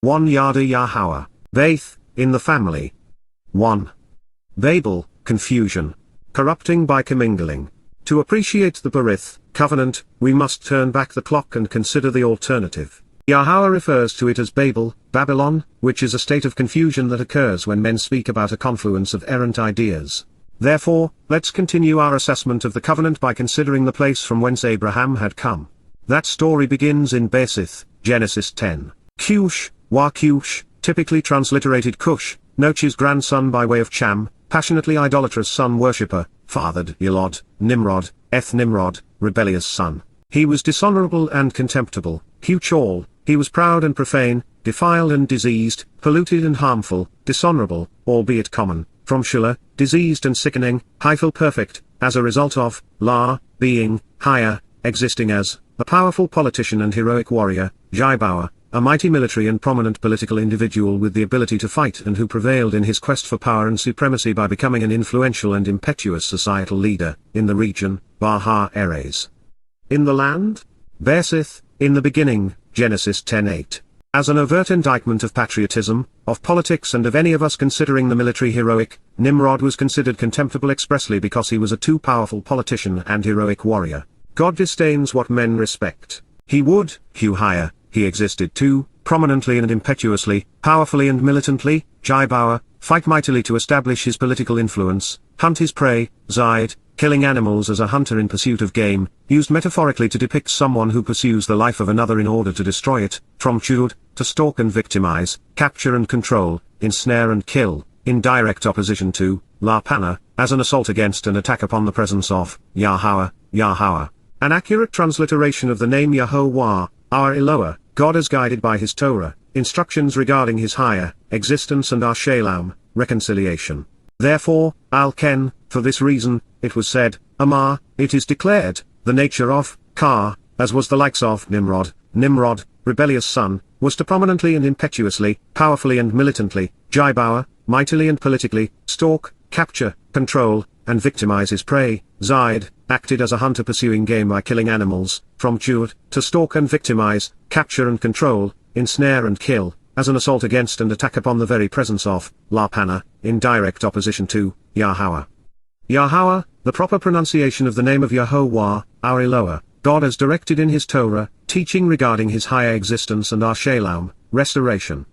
1 Yada Yahowah. Beyth, in the family. 1. Babel, confusion. Corrupting by commingling. To appreciate the Beyth, covenant, we must turn back the clock and consider the alternative. Yahowah refers to it as Babel, Babylon, which is a state of confusion that occurs when men speak about a confluence of errant ideas. Therefore, let's continue our assessment of the covenant by considering the place from whence Abraham had come. That story begins in Beyth, Genesis 10. Cush, Cush, typically transliterated Cush, Noach's grandson by way of Cham, passionately idolatrous sun worshipper, fathered Yelod, Nimrod, Nimrod, rebellious son. He was dishonorable and contemptible, Huchal, he was proud and profane, defiled and diseased, polluted and harmful, dishonorable, albeit common, from Shelah, diseased and sickening, Hyphal perfect, as a result of, La, being, higher, existing as, a powerful politician and heroic warrior, Jaibawa, a mighty military and prominent political individual with the ability to fight and who prevailed in his quest for power and supremacy by becoming an influential and impetuous societal leader, in the region, Baha Eres. In the land? Beyth, in the beginning, Genesis 10:8. As an overt indictment of patriotism, of politics and of any of us considering the military heroic, Nimrod was considered contemptible expressly because he was a too powerful politician and heroic warrior. God disdains what men respect. He would, hew higher, he existed too, prominently and impetuously, powerfully and militantly, Jaibawa, fight mightily to establish his political influence, hunt his prey, Zide, killing animals as a hunter in pursuit of game, used metaphorically to depict someone who pursues the life of another in order to destroy it, from chud, to stalk and victimize, capture and control, ensnare and kill, in direct opposition to, Lapana, as an assault against and attack upon the presence of, Yahowah, Yahowah. An accurate transliteration of the name Yahowah, our Eloah, God as guided by his Torah, instructions regarding his higher, existence and our Shalom, reconciliation. Therefore, Al-Ken, for this reason, it was said, Amar, it is declared, the nature of, Ka, as was the likes of Nimrod, rebellious son, was to prominently and impetuously, powerfully and militantly, Jaibawa, mightily and politically, stalk, capture, control, and victimize his prey, Zide, acted as a hunter pursuing game by killing animals, from chud, to stalk and victimize, capture and control, ensnare and kill, as an assault against and attack upon the very presence of, Lapana, in direct opposition to, Yahowah. Yahowah, the proper pronunciation of the name of Yahowah, our Eloah, God as directed in his Torah, teaching regarding his higher existence and our Shalom, restoration.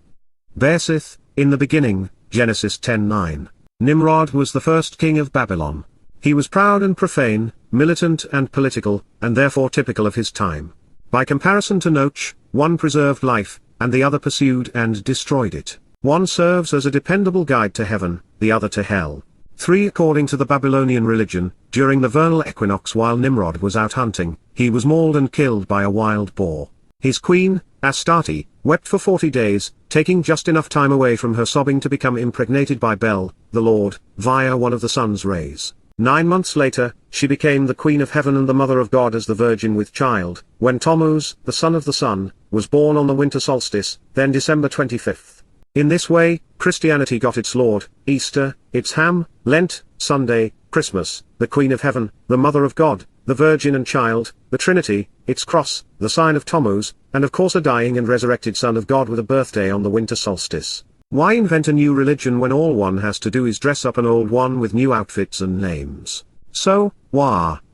Beyth, in the beginning, Genesis 10:9. Nimrod was the first king of Babylon. He was proud and profane, militant and political, and therefore typical of his time. By comparison to Noach, one preserved life, and the other pursued and destroyed it. One serves as a dependable guide to heaven, the other to hell. 3 According to the Babylonian religion, during the vernal equinox while Nimrod was out hunting, he was mauled and killed by a wild boar. His queen, Astarte, wept for 40 days, taking just enough time away from her sobbing to become impregnated by Bel, the Lord, via one of the sun's rays. 9 months later, she became the Queen of Heaven and the Mother of God as the Virgin with child, when Tammuz, the son of the sun, was born on the winter solstice, then December 25th. In this way, Christianity got its Lord, Easter, its Ham, Lent, Sunday, Christmas, the Queen of Heaven, the Mother of God, the Virgin and Child, the Trinity, its cross, the sign of Tammuz, and of course a dying and resurrected Son of God with a birthday on the winter solstice. Why invent a new religion when all one has to do is dress up an old one with new outfits and names? So,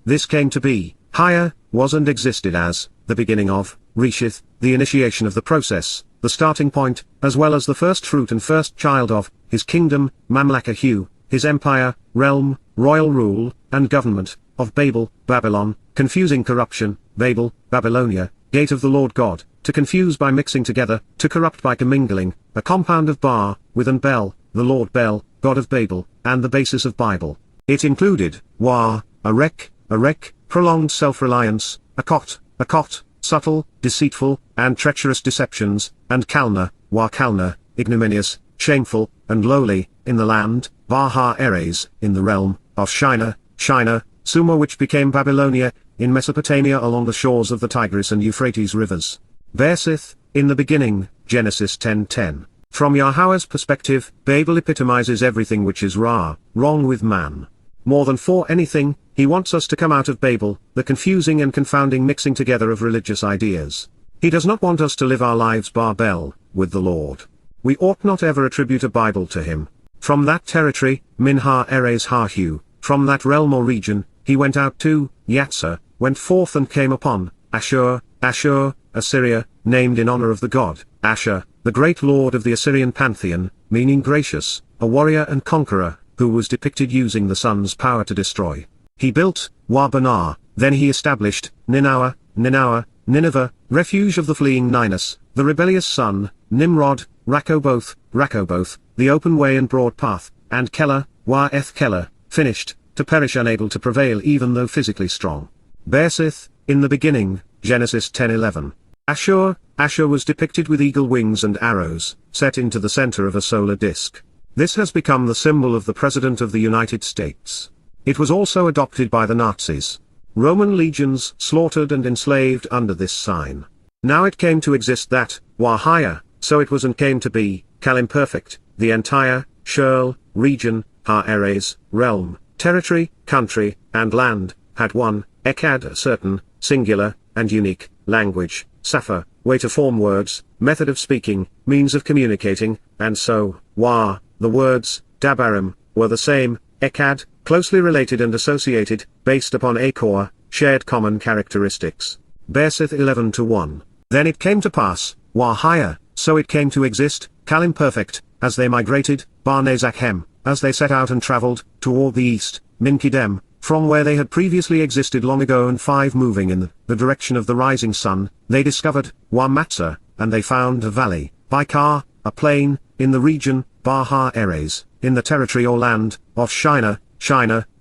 this came to be, higher, was and existed as, the beginning of, Reshith, the initiation of the process, the starting point, as well as the first fruit and first child of, his kingdom, Mamlakahu, his empire, realm, royal rule, and government, of Babel, Babylon, confusing corruption, Babel, Babylonia, gate of the Lord God, to confuse by mixing together, to corrupt by commingling, a compound of Bar, with and Bel, the Lord Bel, God of Babel, and the basis of Bible. It included, a wreck, prolonged self-reliance, a cot, subtle, deceitful, and treacherous deceptions, and Kalna, ignominious, shameful, and lowly, in the land, Baha Eres, in the realm, of Shinar, Sumer which became Babylonia, in Mesopotamia along the shores of the Tigris and Euphrates rivers. Beyth, in the beginning, Genesis 10:10. From Yahowah's perspective, Babel epitomizes everything which is wrong with man. More than for anything, he wants us to come out of Babel, the confusing and confounding mixing together of religious ideas. He does not want us to live our lives bar Bel, with the Lord. We ought not ever attribute a Bible to him. From that territory, Min ha Eres ha Hu, from that realm or region, he went out to, Yatsa, went forth and came upon, Ashur, Assyria, named in honor of the god, Ashur, the great lord of the Assyrian pantheon, meaning gracious, a warrior and conqueror, who was depicted using the sun's power to destroy. He built, Wa-Banar, then he established, Nineveh, refuge of the fleeing Ninus, the rebellious sun, Nimrod, Rakoboth, the open way and broad path, and Kelah, Kelah, finished, to perish unable to prevail even though physically strong. Beyth, in the beginning, Genesis 10:11. Ashur was depicted with eagle wings and arrows, set into the center of a solar disk. This has become the symbol of the President of the United States. It was also adopted by the Nazis. Roman legions slaughtered and enslaved under this sign. Now it came to exist that, Wahaya, so it was and came to be, Kalimperfect, the entire, Shurl, region, Ha-Eres, realm, territory, country, and land, had one, Echad a certain, singular, and unique, language, Safa, way to form words, method of speaking, means of communicating, and so, the words, Dabarim, were the same, Echad, closely related and associated, based upon Akor, shared common characteristics. Beyth 11:1. Then it came to pass, Wahaya, so it came to exist, Kalimperfect, as they migrated, Barnezakhem, as they set out and traveled, toward the east, Minkidem, from where they had previously existed long ago and 5 moving in the direction of the rising sun, they discovered, Matzah, and they found a valley, Baikar, a plain, in the region, Ha-Eres, in the territory or land, of Shinar,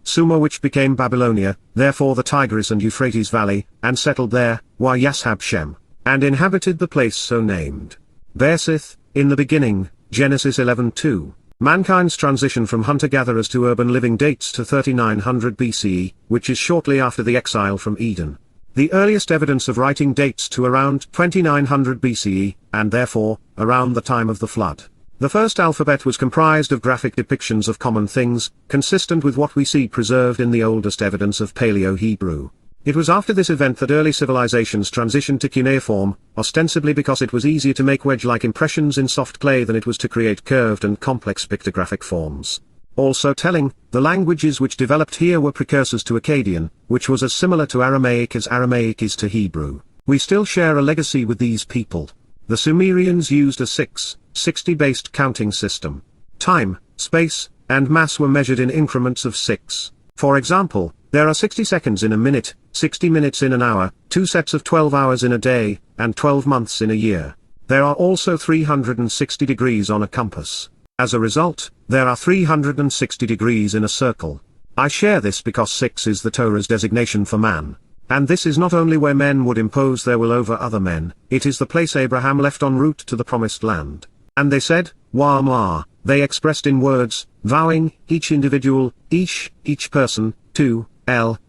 Sumer which became Babylonia, therefore the Tigris and Euphrates valley, and settled there, Yashab-Shem, and inhabited the place so named. Beyth, in the beginning, Genesis 11:2. Mankind's transition from hunter-gatherers to urban living dates to 3900 BCE, which is shortly after the exile from Eden. The earliest evidence of writing dates to around 2900 BCE, and therefore, around the time of the flood. The first alphabet was comprised of graphic depictions of common things, consistent with what we see preserved in the oldest evidence of Paleo-Hebrew. It was after this event that early civilizations transitioned to cuneiform, ostensibly because it was easier to make wedge-like impressions in soft clay than it was to create curved and complex pictographic forms. Also telling, the languages which developed here were precursors to Akkadian, which was as similar to Aramaic as Aramaic is to Hebrew. We still share a legacy with these people. The Sumerians used a 60-based counting system. Time, space, and mass were measured in increments of 6. For example, there are 60 seconds in a minute, 60 minutes in an hour, 2 sets of 12 hours in a day, and 12 months in a year. There are also 360 degrees on a compass. As a result, there are 360 degrees in a circle. I share this because 6 is the Torah's designation for man. And this is not only where men would impose their will over other men, it is the place Abraham left en route to the promised land. And they said, Wah, they expressed in words, vowing, each individual, each person, to,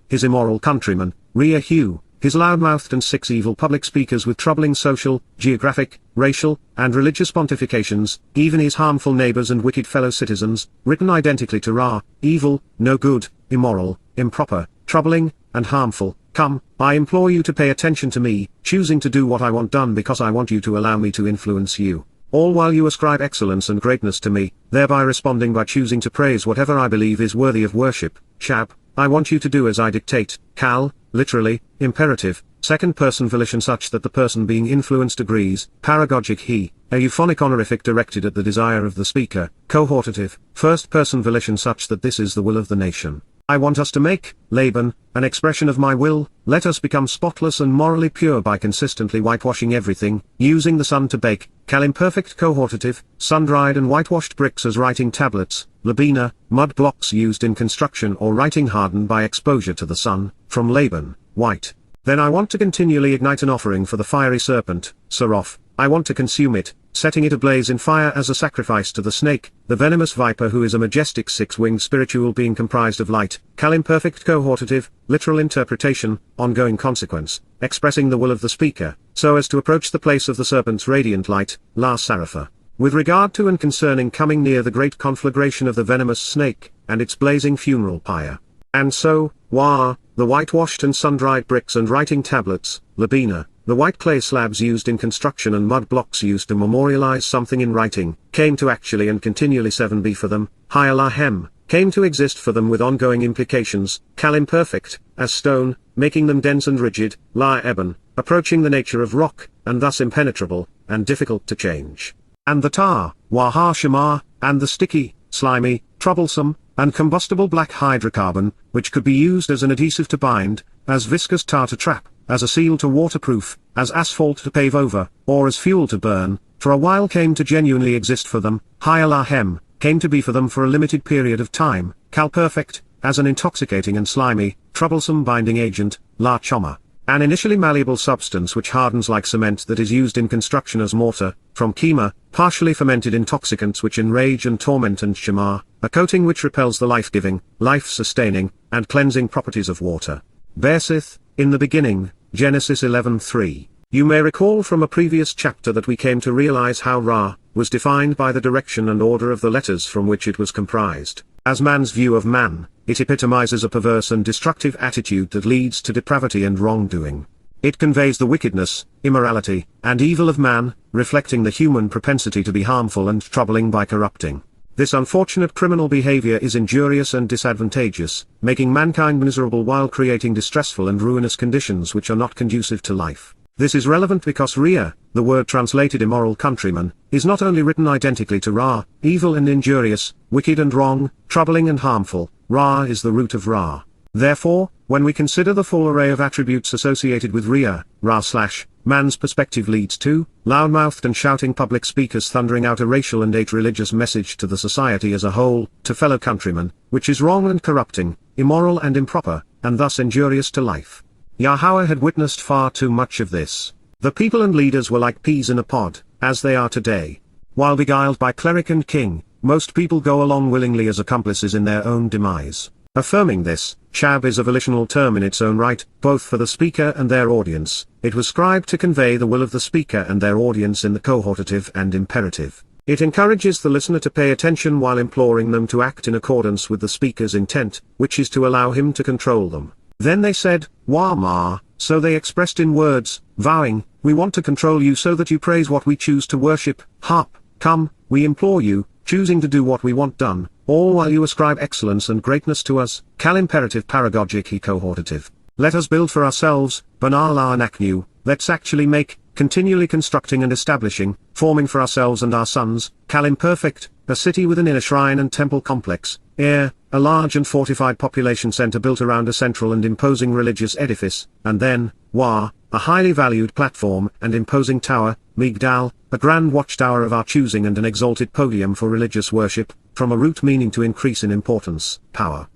his immoral countryman, Hu, his loudmouthed and 6 evil public speakers with troubling social, geographic, racial, and religious pontifications, even his harmful neighbors and wicked fellow citizens, written identically to Ra, evil, no good, immoral, improper, troubling, and harmful. Come, I implore you to pay attention to me, choosing to do what I want done because I want you to allow me to influence you. All while you ascribe excellence and greatness to me, thereby responding by choosing to praise whatever I believe is worthy of worship. Shab, I want you to do as I dictate. Kal, literally, imperative, second-person volition such that the person being influenced agrees. Paragogic he, a euphonic honorific directed at the desire of the speaker. Cohortative, first-person volition such that this is the will of the nation. I want us to make, Laban, an expression of my will. Let us become spotless and morally pure by consistently whitewashing everything, using the sun to bake. Kalimperfect cohortative, sun-dried and whitewashed bricks as writing tablets. Labina, mud blocks used in construction or writing hardened by exposure to the sun. From Laban, white. Then I want to continually ignite an offering for the fiery serpent, Seraph. I want to consume it, setting it ablaze in fire as a sacrifice to the snake, the venomous viper who is a majestic 6-winged spiritual being comprised of light. Kalimperfect cohortative, literal interpretation, ongoing consequence, expressing the will of the speaker, so as to approach the place of the serpent's radiant light, La Sarapha. With regard to and concerning coming near the great conflagration of the venomous snake, and its blazing funeral pyre. And so, the whitewashed and sun-dried bricks and writing tablets, Labina, the white clay slabs used in construction and mud blocks used to memorialize something in writing, came to actually and continually 7b for them, Lahem, came to exist for them with ongoing implications, Kal imperfect, as stone, making them dense and rigid, La Eben, approaching the nature of rock, and thus impenetrable, and difficult to change. And the tar, Wah Shema, and the sticky, slimy, troublesome, and combustible black hydrocarbon, which could be used as an adhesive to bind, as viscous tar to trap, as a seal to waterproof, as asphalt to pave over, or as fuel to burn, for a while came to genuinely exist for them, Lahem, came to be for them for a limited period of time, Kal perfect, as an intoxicating and slimy, troublesome binding agent, La Choma, an initially malleable substance which hardens like cement that is used in construction as mortar, from Kema, partially fermented intoxicants which enrage and torment, and Shema, a coating which repels the life-giving, life-sustaining, and cleansing properties of water. Beyth, in the beginning, Genesis 11:3. You may recall from a previous chapter that we came to realize how Ra was defined by the direction and order of the letters from which it was comprised. As man's view of man, it epitomizes a perverse and destructive attitude that leads to depravity and wrongdoing. It conveys the wickedness, immorality, and evil of man, reflecting the human propensity to be harmful and troubling by corrupting. This unfortunate criminal behavior is injurious and disadvantageous, making mankind miserable while creating distressful and ruinous conditions which are not conducive to life. This is relevant because Ria, the word translated immoral countryman, is not only written identically to Ra, evil and injurious, wicked and wrong, troubling and harmful. Ra is the root of Ra. Therefore, when we consider the full array of attributes associated with Ria, Ra/man's perspective leads to loudmouthed and shouting public speakers thundering out a racial and religious message to the society as a whole, to fellow countrymen, which is wrong and corrupting, immoral and improper, and thus injurious to life. Yahowah had witnessed far too much of this. The people and leaders were like peas in a pod, as they are today. While beguiled by cleric and king, most people go along willingly as accomplices in their own demise. Affirming this, Shab is a volitional term in its own right, both for the speaker and their audience. It was scribed to convey the will of the speaker and their audience in the cohortative and imperative. It encourages the listener to pay attention while imploring them to act in accordance with the speaker's intent, which is to allow him to control them. Then they said, Wah Ma, so they expressed in words, vowing, we want to control you so that you praise what we choose to worship, Harp, come, we implore you, choosing to do what we want done, all while you ascribe excellence and greatness to us, Kal imperative paragogic he cohortative. Let us build for ourselves, Banala Anaknu, let's actually make, continually constructing and establishing, forming for ourselves and our sons, Kal imperfect, a city with an inner shrine and temple complex, a large and fortified population center built around a central and imposing religious edifice, and then, Wah, a highly valued platform and imposing tower, Migdal, a grand watchtower of our choosing and an exalted podium for religious worship, from a root meaning to increase in importance, power,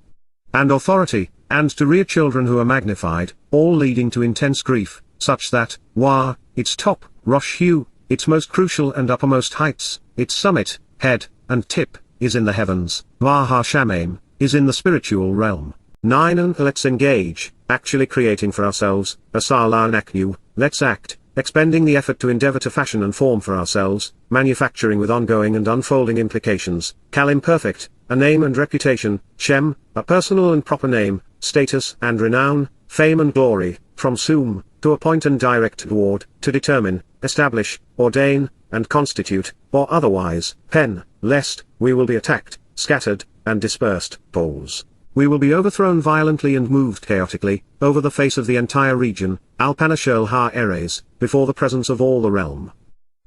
and authority, and to rear children who are magnified, all leading to intense grief, such that, Wah, its top, Rosh Hu, its most crucial and uppermost heights, its summit, head, and tip, is in the heavens, Wah HaShamaim, is in the spiritual realm. 9 And let's engage, actually creating for ourselves, Asala Naknu, let's act, expending the effort to endeavor to fashion and form for ourselves, manufacturing with ongoing and unfolding implications, Kal imperfect, a name and reputation, Shem, a personal and proper name, status and renown, fame and glory, from Sum, to appoint and direct toward, to determine, establish, ordain, and constitute, or otherwise, Pen, lest, we will be attacked, scattered, and dispersed, Poles. We will be overthrown violently and moved chaotically, over the face of the entire region, Alpanashel Ha-Eres, before the presence of all the realm.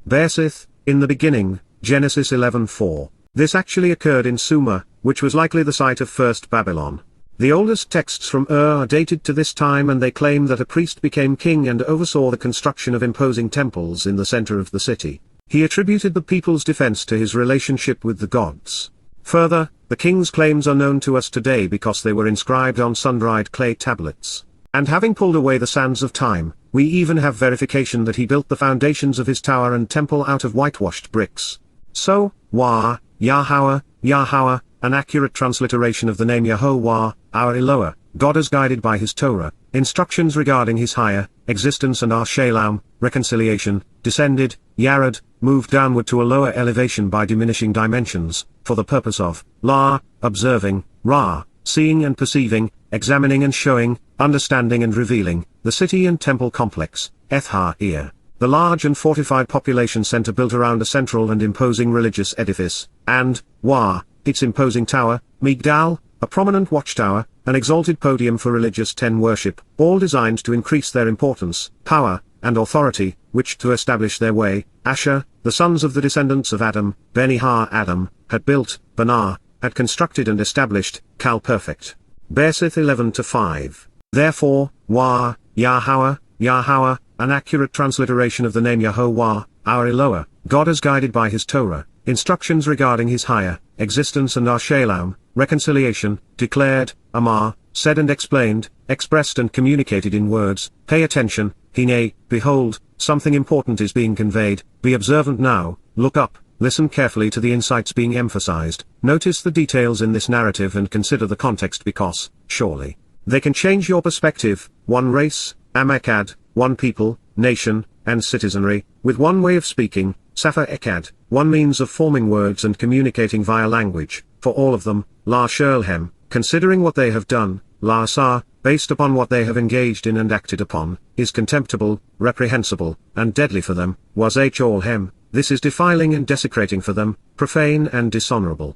Beyth, in the beginning, Genesis 11:4. This actually occurred in Sumer, which was likely the site of first Babylon. The oldest texts from are dated to this time, and they claim that a priest became king and oversaw the construction of imposing temples in the center of the city. He attributed the people's defense to his relationship with the gods. Further, the king's claims are known to us today because they were inscribed on sun-dried clay tablets. And having pulled away the sands of time, we even have verification that he built the foundations of his tower and temple out of whitewashed bricks. So, Wah, Yahowah, an accurate transliteration of the name Yahowah, our Eloah, God as guided by his Torah, instructions regarding his higher existence and our Shalom, reconciliation, descended, Yared, moved downward to a lower elevation by diminishing dimensions, for the purpose of, La, observing, Ra, seeing and perceiving, examining and showing, understanding and revealing, the city and temple complex, Eth ear, the large and fortified population center built around a central and imposing religious edifice, and Wah, its imposing tower, Migdal, a prominent watchtower, an exalted podium for religious worship, all designed to increase their importance, power, and authority, which to establish their way, Asher, the sons of the descendants of Adam, Beni-Ha Adam, had built, Banah, had constructed and established, Cal perfect. Beyth 11-5. Therefore, Wah, Yahowah, Yahowah, an accurate transliteration of the name Yahowah, our Eloah, God as guided by his Torah, instructions regarding his higher, existence and our Shalom, reconciliation, declared, Amar, said and explained, expressed and communicated in words, pay attention, Hine, behold, something important is being conveyed, be observant now, look up, listen carefully to the insights being emphasized, notice the details in this narrative and consider the context because, surely, they can change your perspective, one race, Amakad, one people, nation, and citizenry, with one way of speaking, Safa Ekad, one means of forming words and communicating via language, for all of them, La Sherlhem, considering what they have done, La Asar, based upon what they have engaged in and acted upon, is contemptible, reprehensible, and deadly for them, was Olhem, this is defiling and desecrating for them, profane and dishonorable.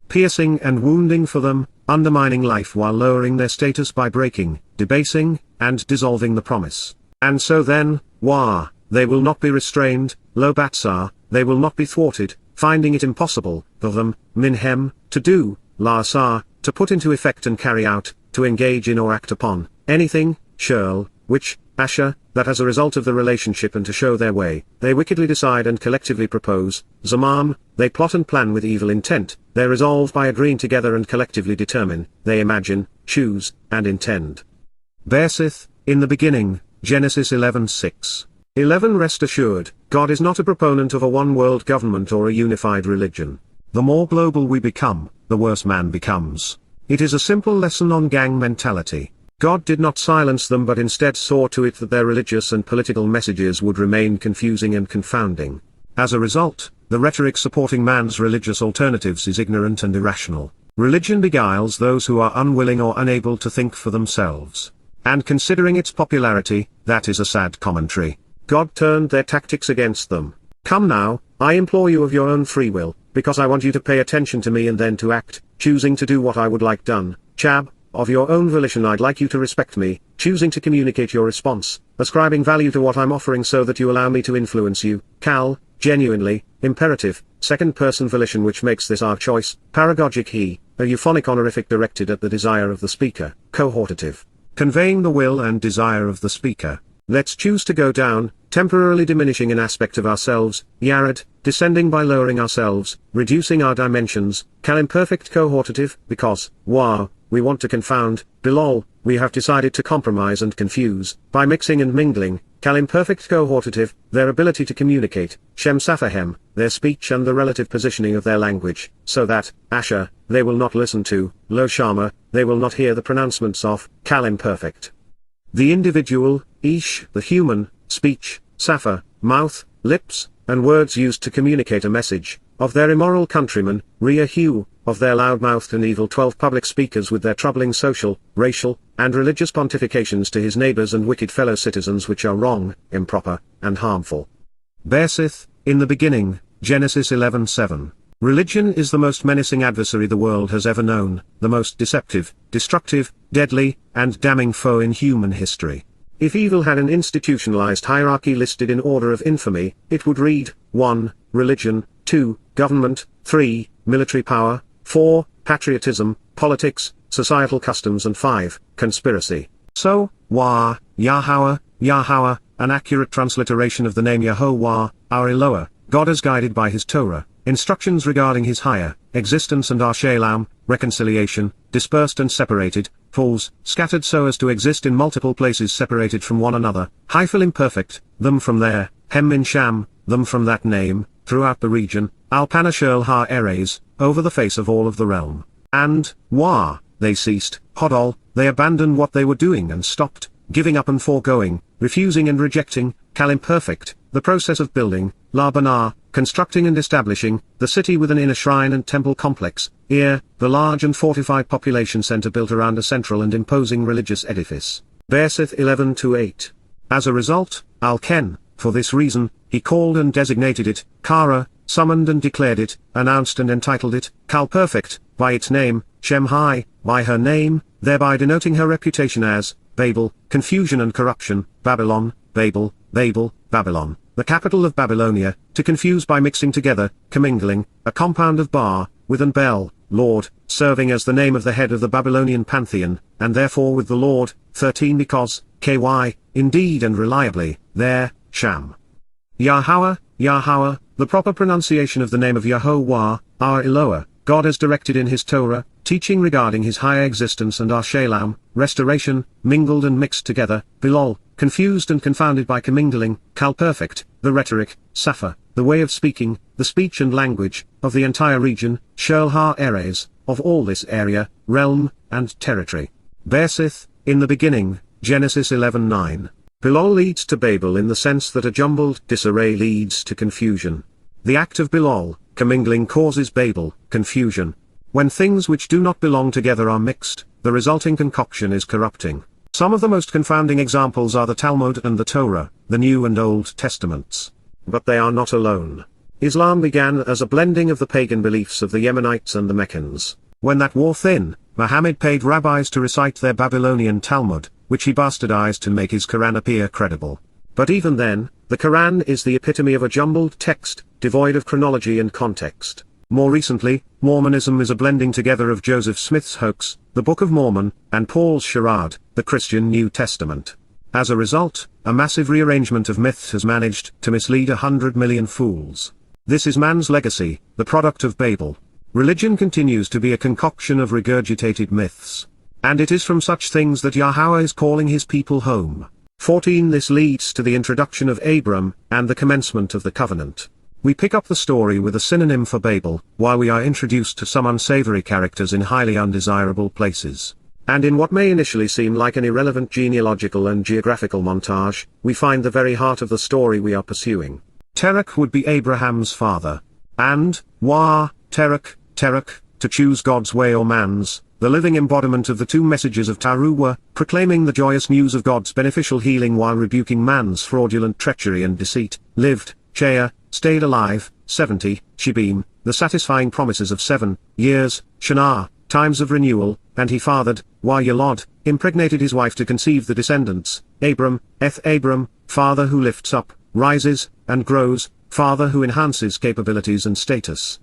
Piercing and wounding for them, undermining life while lowering their status by breaking, debasing, and dissolving the promise. And so then, Wah, they will not be restrained, Lo Batsar, they will not be thwarted, finding it impossible, for them, Minhem, to do, La Asar, to put into effect and carry out, to engage in or act upon, anything, Shirl, which, Asher, that as a result of the relationship and to show their way, they wickedly decide and collectively propose, Zamam, they plot and plan with evil intent, they resolve by agreeing together and collectively determine, they imagine, choose, and intend. Beyth, in the beginning, Genesis 11:6. 11 Rest assured, God is not a proponent of a one-world government or a unified religion. The more global we become, the worse man becomes. It is a simple lesson on gang mentality. God did not silence them but instead saw to it that their religious and political messages would remain confusing and confounding. As a result, the rhetoric supporting man's religious alternatives is ignorant and irrational. Religion beguiles those who are unwilling or unable to think for themselves. And considering its popularity, that is a sad commentary. God turned their tactics against them. Come now, I implore you of your own free will, because I want you to pay attention to me and then to act, choosing to do what I would like done. Chab, of your own volition I'd like you to respect me, choosing to communicate your response, ascribing value to what I'm offering so that you allow me to influence you. Cal, genuinely, imperative, second-person volition which makes this our choice, paragogic he, a euphonic honorific directed at the desire of the speaker, cohortative, conveying the will and desire of the speaker. Let's choose to go down, temporarily diminishing an aspect of ourselves, Yared, descending by lowering ourselves, reducing our dimensions, Cal imperfect cohortative, because, wow, we want to confound, Bilal, we have decided to compromise and confuse, by mixing and mingling, Cal imperfect cohortative, their ability to communicate, Shem Safahem, their speech and the relative positioning of their language, so that, Asher, they will not listen to, Lo Shama, they will not hear the pronouncements of, Cal imperfect. The individual, Ish, the human, speech, Safa, mouth, lips, and words used to communicate a message, of their immoral countrymen, Ria Hu, of their loud-mouthed and evil 12 public speakers with their troubling social, racial, and religious pontifications to his neighbors and wicked fellow citizens which are wrong, improper, and harmful. Beyth, in the beginning, Genesis 11:7. Religion is the most menacing adversary the world has ever known, the most deceptive, destructive, deadly, and damning foe in human history. If evil had an institutionalized hierarchy listed in order of infamy, it would read, 1. Religion, 2. Government, 3. Military power, 4. Patriotism, politics, societal customs and 5. Conspiracy. So, Wah, Yahowah, Yahowah, an accurate transliteration of the name Yahowah, our Eloah, God as guided by his Torah, instructions regarding his higher, existence and our Shalom, reconciliation, dispersed and separated, fools, scattered so as to exist in multiple places separated from one another, Hyphal imperfect, them from there, Hem min Sham, them from that name, throughout the region, Alpana Shirl Ha Eres, over the face of all of the realm. And, Wah, they ceased, Hodol, they abandoned what they were doing and stopped, giving up and foregoing, refusing and rejecting, Cal imperfect, the process of building, La Banah, constructing and establishing, the city with an inner shrine and temple complex, Ir, the large and fortified population center built around a central and imposing religious edifice. Beyth 11-8. As a result, Al-Ken, for this reason, he called and designated it, Kara, summoned and declared it, announced and entitled it, Kal Perfect, by its name, Shem Hai, by her name, thereby denoting her reputation as, Babel, confusion and corruption, Babylon, Babel, Babylon, the capital of Babylonia, to confuse by mixing together, commingling, a compound of bar, with and bel, Lord, serving as the name of the head of the Babylonian pantheon, and therefore with the Lord, 13 because, ky, indeed and reliably, there, Sham. Yahowah, Yahowah, the proper pronunciation of the name of Yahowah, our Eloah, God has directed in his Torah, teaching regarding his higher existence and our Shalom, restoration, mingled and mixed together, Bilol, confused and confounded by commingling, Kal Perfect, the rhetoric, Sappha, the way of speaking, the speech and language, of the entire region, Shel Ha-Eres, of all this area, realm, and territory. Beyth, in the beginning, Genesis 11:9. Bilol leads to Babel in the sense that a jumbled disarray leads to confusion. The act of Bilol, commingling causes Babel, confusion. When things which do not belong together are mixed, the resulting concoction is corrupting. Some of the most confounding examples are the Talmud and the Torah, the New and Old Testaments. But they are not alone. Islam began as a blending of the pagan beliefs of the Yemenites and the Meccans. When that wore thin, Muhammad paid rabbis to recite their Babylonian Talmud, which he bastardized to make his Quran appear credible. But even then, the Quran is the epitome of a jumbled text, devoid of chronology and context. More recently, Mormonism is a blending together of Joseph Smith's hoax, the Book of Mormon, and Paul's charade, the Christian New Testament. As a result, a massive rearrangement of myths has managed to mislead 100 million fools. This is man's legacy, the product of Babel. Religion continues to be a concoction of regurgitated myths. And it is from such things that Yahweh is calling his people home. 14 This leads to the introduction of Abram, and the commencement of the covenant. We pick up the story with a synonym for Babel, while we are introduced to some unsavory characters in highly undesirable places. And in what may initially seem like an irrelevant genealogical and geographical montage, we find the very heart of the story we are pursuing. Terach would be Abraham's father. And, Terach, to choose God's way or man's, the living embodiment of the two messages of Towrah, proclaiming the joyous news of God's beneficial healing while rebuking man's fraudulent treachery and deceit, lived, Cheah, stayed alive, 70, Shibim, the satisfying promises of 7 years, Shinar, times of renewal, and he fathered, Yalod, impregnated his wife to conceive the descendants, Abram, Abram, father who lifts up, rises, and grows, father who enhances capabilities and status.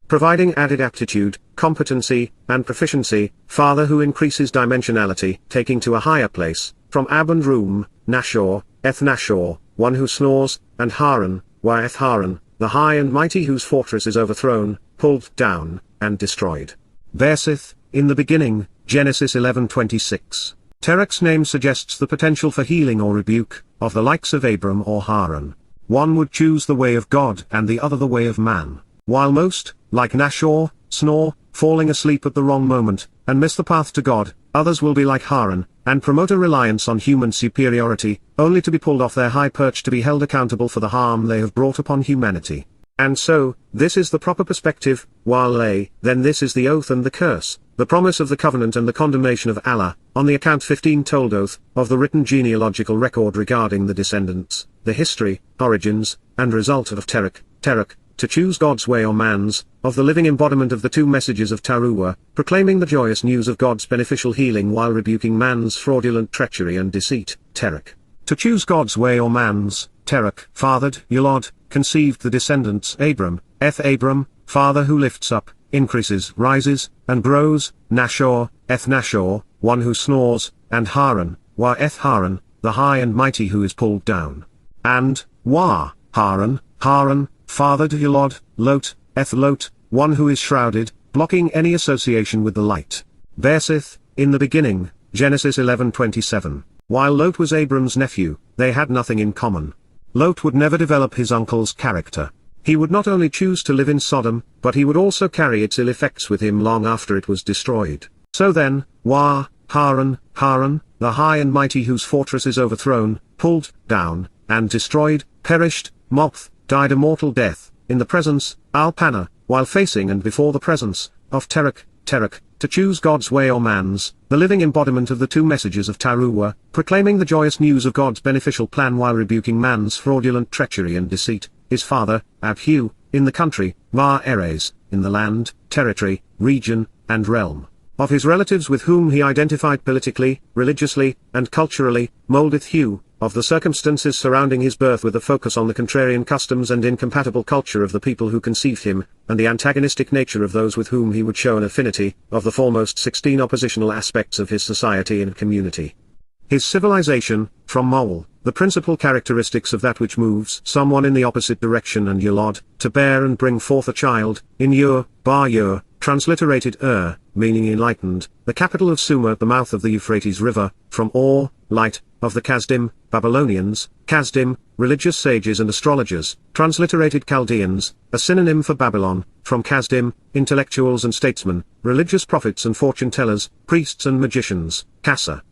Providing added aptitude, competency, and proficiency, father who increases dimensionality, taking to a higher place, from Ab and Rum, Nashor, Nashor, one who snores, and Haran, Haran, the high and mighty whose fortress is overthrown, pulled down, and destroyed. Beyth, in the beginning, Genesis 11:26. Terach's name suggests the potential for healing or rebuke, of the likes of Abram or Haran. One would choose the way of God and the other the way of man. While most, like Nashor, snore, falling asleep at the wrong moment, and miss the path to God, others will be like Haran, and promote a reliance on human superiority, only to be pulled off their high perch to be held accountable for the harm they have brought upon humanity. And so, this is the proper perspective, while then this is the oath and the curse, the promise of the covenant and the condemnation of Allah, on the account 15 told oath, of the written genealogical record regarding the descendants, the history, origins, and result of Terach, to choose God's way or man's, of the living embodiment of the two messages of Towrah, proclaiming the joyous news of God's beneficial healing while rebuking man's fraudulent treachery and deceit, Terach. To choose God's way or man's, Terach, fathered, Yalod, conceived the descendants Abram, Abram, father who lifts up, increases, rises, and grows, Nashor, Nashor, one who snores, and Haran, Haran, the high and mighty who is pulled down. And, Haran, fathered Yalod, Lot, one who is shrouded, blocking any association with the light. Beyth, in the beginning, Genesis 11:27. While Lot was Abram's nephew, they had nothing in common. Lot would never develop his uncle's character. He would not only choose to live in Sodom, but he would also carry its ill effects with him long after it was destroyed. So then, Haran, the high and mighty whose fortress is overthrown, pulled down, and destroyed, perished, mocked, died a mortal death, in the presence, Alpana, while facing and before the presence, of Terach, to choose God's way or man's, the living embodiment of the two messages of Towrah, proclaiming the joyous news of God's beneficial plan while rebuking man's fraudulent treachery and deceit, his father, Abhu, in the country, Var Eres, in the land, territory, region, and realm of his relatives with whom he identified politically, religiously, and culturally, moldeth hue, of the circumstances surrounding his birth with a focus on the contrarian customs and incompatible culture of the people who conceived him, and the antagonistic nature of those with whom he would show an affinity, of the foremost 16 oppositional aspects of his society and community. His civilization, from Mole, the principal characteristics of that which moves someone in the opposite direction and Yolod, to bear and bring forth a child, in Ur, Bar Ur, transliterated meaning enlightened, the capital of Sumer at the mouth of the Euphrates River, from Or, light, of the Kasdym, Babylonians, Kasdym, religious sages and astrologers, transliterated Chaldeans, a synonym for Babylon, from Kasdym, intellectuals and statesmen, religious prophets and fortune-tellers, priests and magicians, Kasa.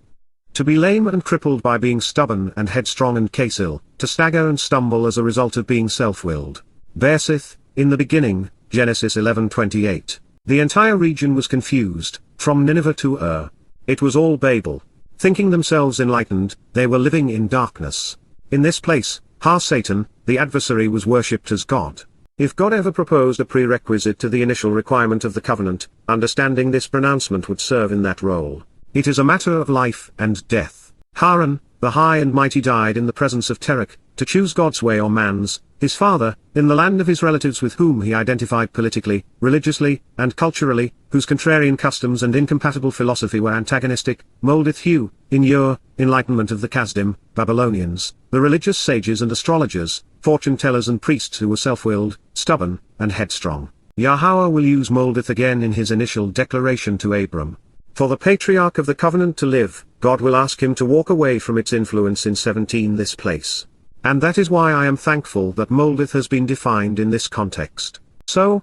To be lame and crippled by being stubborn and headstrong and Kasil, to stagger and stumble as a result of being self-willed. Beyth, in the beginning, Genesis 11:28. The entire region was confused, from Nineveh to It was all Babel. Thinking themselves enlightened, they were living in darkness. In this place, Satan, the adversary, was worshipped as God. If God ever proposed a prerequisite to the initial requirement of the covenant, understanding this pronouncement would serve in that role. It is a matter of life and death. Haran, the high and mighty, died in the presence of Terach, to choose God's way or man's, his father, in the land of his relatives with whom he identified politically, religiously, and culturally, whose contrarian customs and incompatible philosophy were antagonistic, moldeth hue, in Ur, enlightenment of the Kasdym, Babylonians, the religious sages and astrologers, fortune-tellers and priests who were self-willed, stubborn, and headstrong. Yahowah will use moldeth again in his initial declaration to Abram. For the patriarch of the covenant to live, God will ask him to walk away from its influence in 17 this place. And that is why I am thankful that moldeth has been defined in this context. So,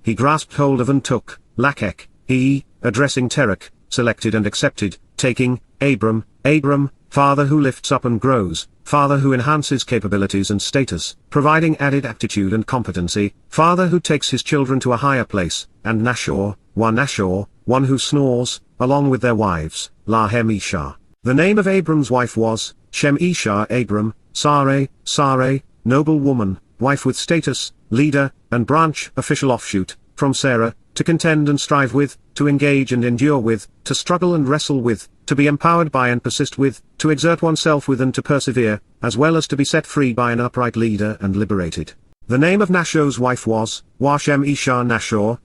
he grasped hold of and took, Lakek, he, addressing Terach, selected and accepted, taking, Abram, father who lifts up and grows, father who enhances capabilities and status, providing added aptitude and competency, father who takes his children to a higher place, and Nashor, one who snores, along with their wives, Lahem Isha. The name of Abram's wife was, Shem Isha Abram, Sarai, noble woman, wife with status, leader, and branch, official offshoot, from Sarah, to contend and strive with, to engage and endure with, to struggle and wrestle with, to be empowered by and persist with, to exert oneself with and to persevere, as well as to be set free by an upright leader and liberated. The name of Nashor's wife was, Washem Isha Nashor,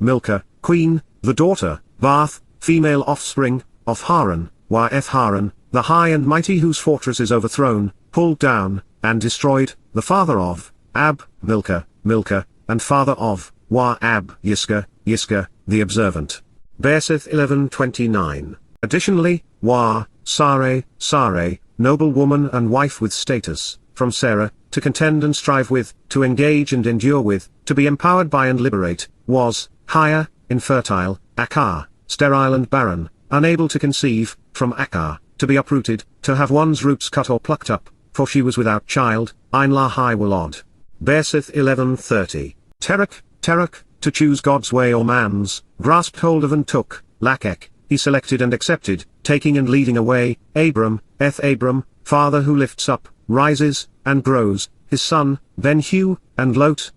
Milcah, queen, the daughter, Bath, female offspring, of Haran, Haran, the high and mighty whose fortress is overthrown, pulled down, and destroyed, the father of, Milcah, and father of, Yiska, the observant. Beyth 11:29. Additionally, Sarai, noble woman and wife with status, from Sarah, to contend and strive with, to engage and endure with, to be empowered by and liberate, was, Haya, infertile, Akar, sterile and barren, unable to conceive, from Akar, to be uprooted, to have one's roots cut or plucked up, for she was without child, Ein Lahai Walod. Beyth 11:30. Terach, to choose God's way or man's, grasped hold of and took, Lakek, he selected and accepted, taking and leading away, Abram, father who lifts up, rises, and grows, his son, Ben-Hu, and Lot,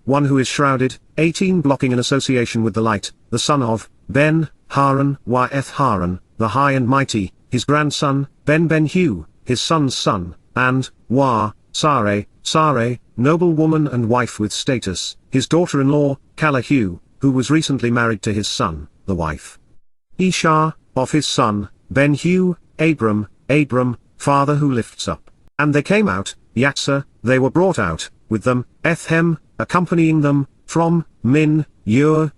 one who is shrouded, 18 blocking an association with the light, the son of, Ben-Haran, Haran, the high and mighty, his grandson, Ben-Hu, his son's son, and, Sarai, noble woman and wife with status, his daughter-in-law, Kalahu, who was recently married to his son, the wife. Isha, of his son, Ben-Hu, Abram, father who lifts up. And they came out, Yatsar, they were brought out, with them, Ethem, accompanying them, from, Min, Ur,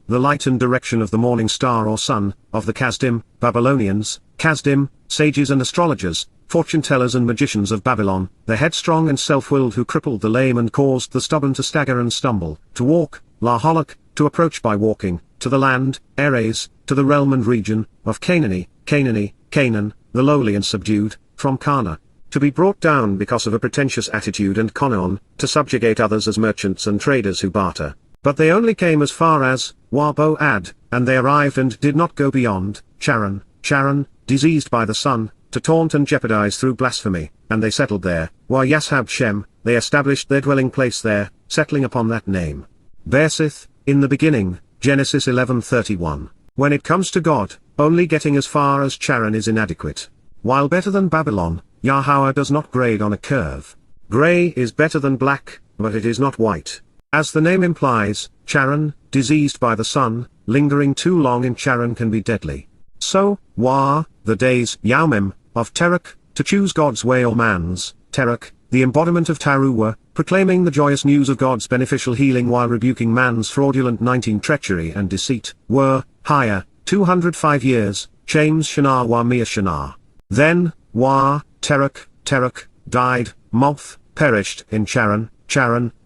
the light and direction of the morning star or sun, of the Kasdym, Babylonians, Kasdym, sages and astrologers, fortune-tellers and magicians of Babylon, the headstrong and self-willed who crippled the lame and caused the stubborn to stagger and stumble, to walk, Laholak, to approach by walking, to the land, Eres, to the realm and region, of Canaan, the lowly and subdued, from Cana, to be brought down because of a pretentious attitude and Conon, to subjugate others as merchants and traders who barter. But they only came as far as Wabo-ad, and they arrived and did not go beyond Charan, diseased by the sun, to taunt and jeopardize through blasphemy, and they settled there. Yashab-shem, they established their dwelling place there, settling upon that name. Bersith, in the beginning, Genesis 11:31. When it comes to God, only getting as far as Charan is inadequate. While better than Babylon, Yahowah does not grade on a curve. Gray is better than black, but it is not white. As the name implies, Charan, diseased by the sun, lingering too long in Charan can be deadly. So, the days Yaumim, of Terach, to choose God's way or man's, Terach, the embodiment of Towrah, proclaiming the joyous news of God's beneficial healing while rebuking man's fraudulent 19 treachery and deceit, were, higher, 205 years, James Shinar wa Mia Shinar. Then, Terach, died, Moth, perished in Charan,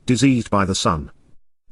diseased by the sun.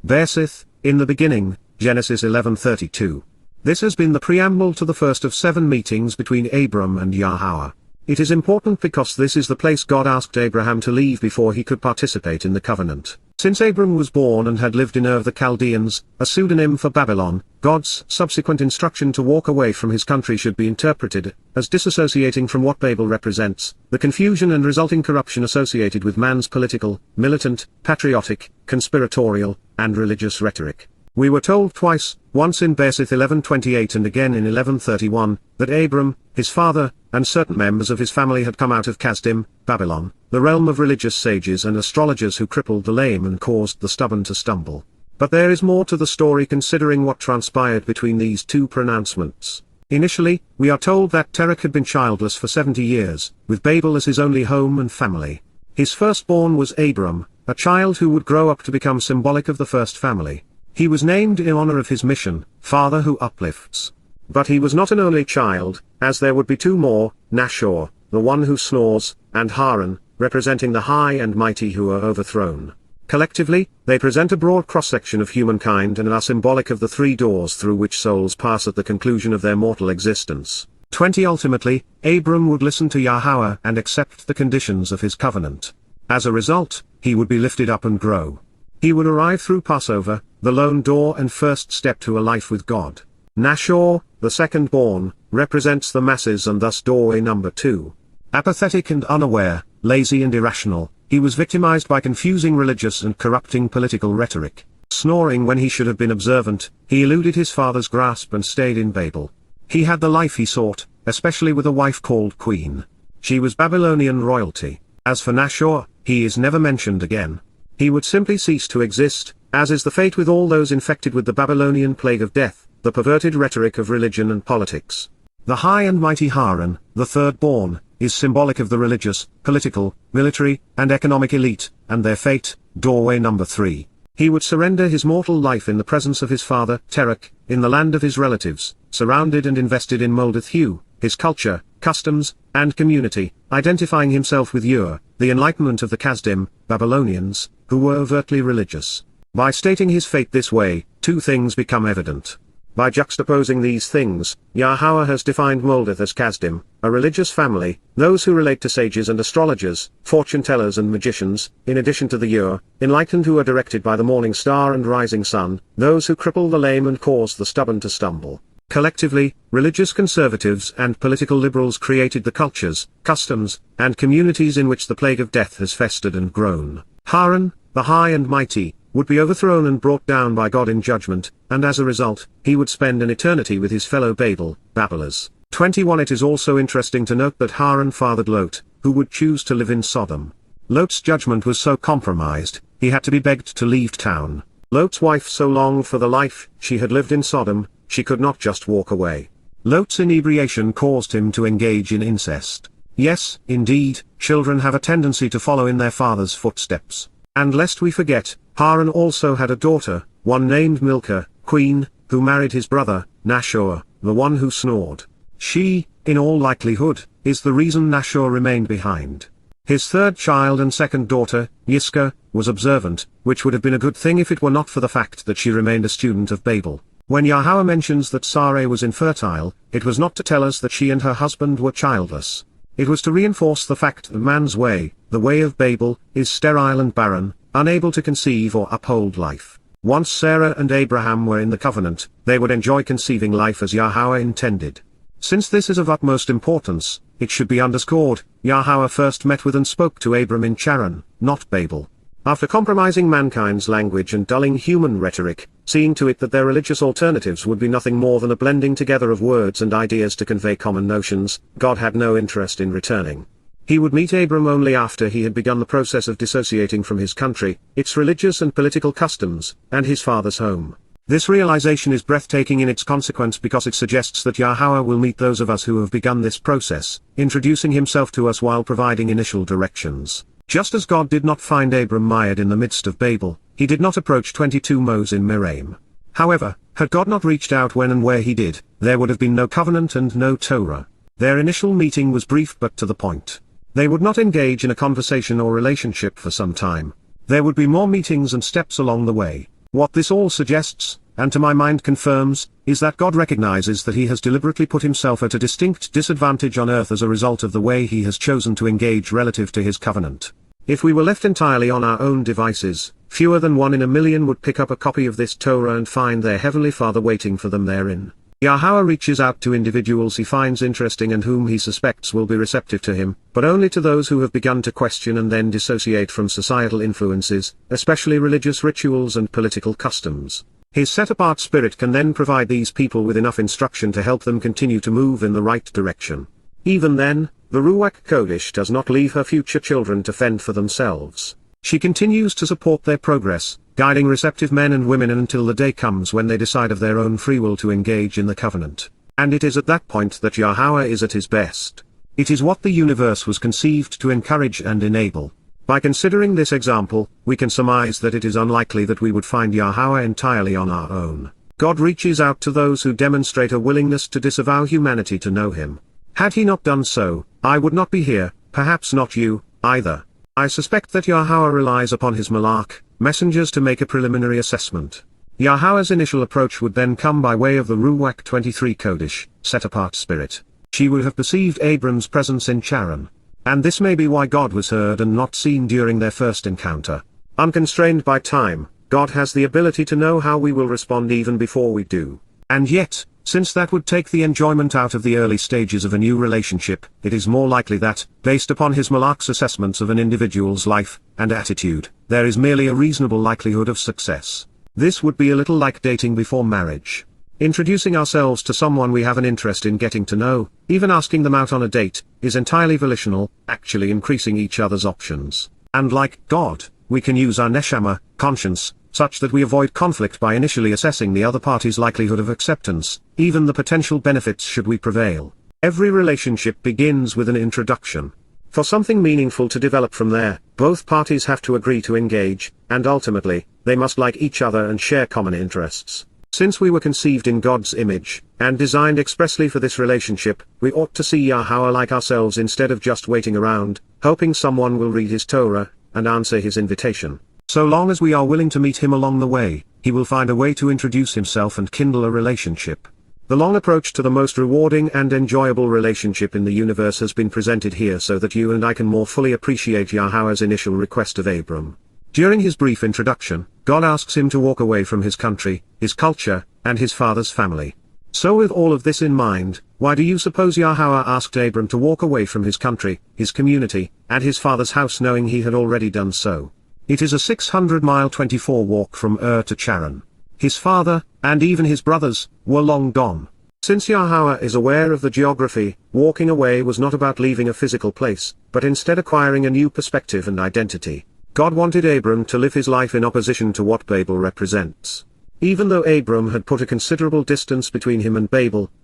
Bersith, in the beginning, Genesis 11:32. This has been the preamble to the first of 7 meetings between Abram and Yahowah. It is important because this is the place God asked Abraham to leave before he could participate in the covenant. Since Abram was born and had lived in Ur of the Chaldeans, a pseudonym for Babylon, God's subsequent instruction to walk away from his country should be interpreted as disassociating from what Babel represents, the confusion and resulting corruption associated with man's political, militant, patriotic, conspiratorial, and religious rhetoric. We were told twice, once in Bersith 11:28 and again in 11:31, that Abram, his father, and certain members of his family had come out of Kasdym, Babylon, the realm of religious sages and astrologers who crippled the lame and caused the stubborn to stumble. But there is more to the story considering what transpired between these two pronouncements. Initially, we are told that Terach had been childless for 70 years, with Babel as his only home and family. His firstborn was Abram, a child who would grow up to become symbolic of the first family. He was named in honor of his mission, Father who uplifts. But he was not an only child, as there would be 2 more, Nashor, the one who snores, and Haran, representing the high and mighty who are overthrown. Collectively, they present a broad cross-section of humankind and are symbolic of the 3 doors through which souls pass at the conclusion of their mortal existence. 20 Ultimately, Abram would listen to Yahowah and accept the conditions of his covenant. As a result, he would be lifted up and grow. He would arrive through Passover, the lone door and first step to a life with God. Nashor, the second-born, represents the masses and thus doorway number 2. Apathetic and unaware, lazy and irrational, he was victimized by confusing religious and corrupting political rhetoric. Snoring when he should have been observant, he eluded his father's grasp and stayed in Babel. He had the life he sought, especially with a wife called Queen. She was Babylonian royalty. As for Nashor, he is never mentioned again. He would simply cease to exist, as is the fate with all those infected with the Babylonian plague of death, the perverted rhetoric of religion and politics. The high and mighty Haran, the third-born, is symbolic of the religious, political, military, and economic elite, and their fate, doorway number 3. He would surrender his mortal life in the presence of his father, Terach, in the land of his relatives, surrounded and invested in Moldeth Hugh, his culture, customs, and community, identifying himself with Ur, the enlightenment of the Kasdym, Babylonians, who were overtly religious. By stating his fate this way, 2 things become evident. By juxtaposing these things, Yahowah has defined Moldeth as Kasdym, a religious family, those who relate to sages and astrologers, fortune-tellers and magicians, in addition to the Ur, enlightened who are directed by the morning star and rising sun, those who cripple the lame and cause the stubborn to stumble. Collectively, religious conservatives and political liberals created the cultures, customs, and communities in which the plague of death has festered and grown. Haran, the high and mighty, would be overthrown and brought down by God in judgment, and as a result, he would spend an eternity with his fellow Babelers. 21 It is also interesting to note that Haran fathered Lot, who would choose to live in Sodom. Lot's judgment was so compromised, he had to be begged to leave town. Lot's wife so longed for the life she had lived in Sodom, she could not just walk away. Lot's inebriation caused him to engage in incest. Yes, indeed, children have a tendency to follow in their father's footsteps. And lest we forget, Haran also had a daughter, one named Milcah, Queen, who married his brother, Nashor, the one who snored. She, in all likelihood, is the reason Nashor remained behind. His third child and second daughter, Yiscah, was observant, which would have been a good thing if it were not for the fact that she remained a student of Babel. When Yahowah mentions that Sarai was infertile, it was not to tell us that she and her husband were childless. It was to reinforce the fact that man's way, the way of Babel, is sterile and barren, unable to conceive or uphold life. Once Sarah and Abraham were in the covenant, they would enjoy conceiving life as Yahowah intended. Since this is of utmost importance, it should be underscored, Yahowah first met with and spoke to Abram in Charan, not Babel. After compromising mankind's language and dulling human rhetoric, seeing to it that their religious alternatives would be nothing more than a blending together of words and ideas to convey common notions, God had no interest in returning. He would meet Abram only after he had begun the process of dissociating from his country, its religious and political customs, and his father's home. This realization is breathtaking in its consequence because it suggests that Yahowah will meet those of us who have begun this process, introducing himself to us while providing initial directions. Just as God did not find Abram mired in the midst of Babel, he did not approach 22 Mos in Meraim. However, had God not reached out when and where he did, there would have been no covenant and no Torah. Their initial meeting was brief but to the point. They would not engage in a conversation or relationship for some time. There would be more meetings and steps along the way. What this all suggests, and to my mind confirms, is that God recognizes that he has deliberately put himself at a distinct disadvantage on earth as a result of the way he has chosen to engage relative to his covenant. If we were left entirely on our own devices, fewer than 1 in a million would pick up a copy of this Torah and find their Heavenly Father waiting for them therein. Yahowah reaches out to individuals he finds interesting and whom he suspects will be receptive to him, but only to those who have begun to question and then dissociate from societal influences, especially religious rituals and political customs. His set-apart spirit can then provide these people with enough instruction to help them continue to move in the right direction. Even then, the Ruach Kodesh does not leave her future children to fend for themselves. She continues to support their progress, guiding receptive men and women until the day comes when they decide of their own free will to engage in the covenant. And it is at that point that Yahowah is at his best. It is what the universe was conceived to encourage and enable. By considering this example, we can surmise that it is unlikely that we would find Yahowah entirely on our own. God reaches out to those who demonstrate a willingness to disavow humanity to know him. Had he not done so, I would not be here, perhaps not you, either. I suspect that Yahowah relies upon his malach, messengers to make a preliminary assessment. Yahowah's initial approach would then come by way of the Ruach 23 Kodesh, set-apart spirit. She would have perceived Abram's presence in Charan. And this may be why God was heard and not seen during their first encounter. Unconstrained by time, God has the ability to know how we will respond even before we do. And yet, since that would take the enjoyment out of the early stages of a new relationship, it is more likely that, based upon his malach's assessments of an individual's life and attitude, there is merely a reasonable likelihood of success. This would be a little like dating before marriage. Introducing ourselves to someone we have an interest in getting to know, even asking them out on a date, is entirely volitional, actually increasing each other's options. And like God, we can use our neshama, conscience, such that we avoid conflict by initially assessing the other party's likelihood of acceptance, even the potential benefits should we prevail. Every relationship begins with an introduction. For something meaningful to develop from there, both parties have to agree to engage, and ultimately, they must like each other and share common interests. Since we were conceived in God's image, and designed expressly for this relationship, we ought to see Yahowah like ourselves instead of just waiting around, hoping someone will read his Torah, and answer his invitation. So long as we are willing to meet him along the way, he will find a way to introduce himself and kindle a relationship. The long approach to the most rewarding and enjoyable relationship in the universe has been presented here so that you and I can more fully appreciate Yahowah's initial request of Abram. During his brief introduction, God asks him to walk away from his country, his culture, and his father's family. So with all of this in mind, why do you suppose Yahowah asked Abram to walk away from his country, his community, and his father's house knowing he had already done so? It is a 600-mile 24 walk from Ur to Charan. His father, and even his brothers, were long gone. Since Yahowah is aware of the geography, walking away was not about leaving a physical place, but instead acquiring a new perspective and identity. God wanted Abram to live his life in opposition to what Babel represents. Even though Abram had put a considerable distance between him and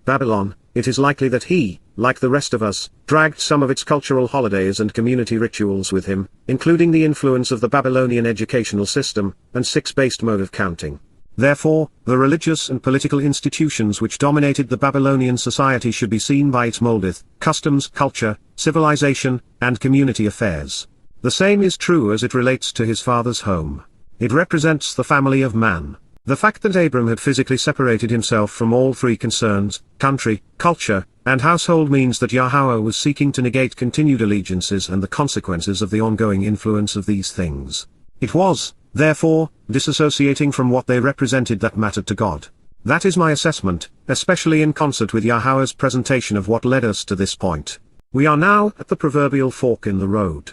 Babylon, it is likely that he, like the rest of us, dragged some of its cultural holidays and community rituals with him, including the influence of the Babylonian educational system, and six-based mode of counting. Therefore, the religious and political institutions which dominated the Babylonian society should be seen by its moldeth, customs, culture, civilization, and community affairs. The same is true as it relates to his father's home. It represents the family of man. The fact that Abram had physically separated himself from all three concerns, country, culture, and household means that Yahowah was seeking to negate continued allegiances and the consequences of the ongoing influence of these things. It was, therefore, disassociating from what they represented that mattered to God. That is my assessment, especially in concert with Yahowah's presentation of what led us to this point. We are now at the proverbial fork in the road.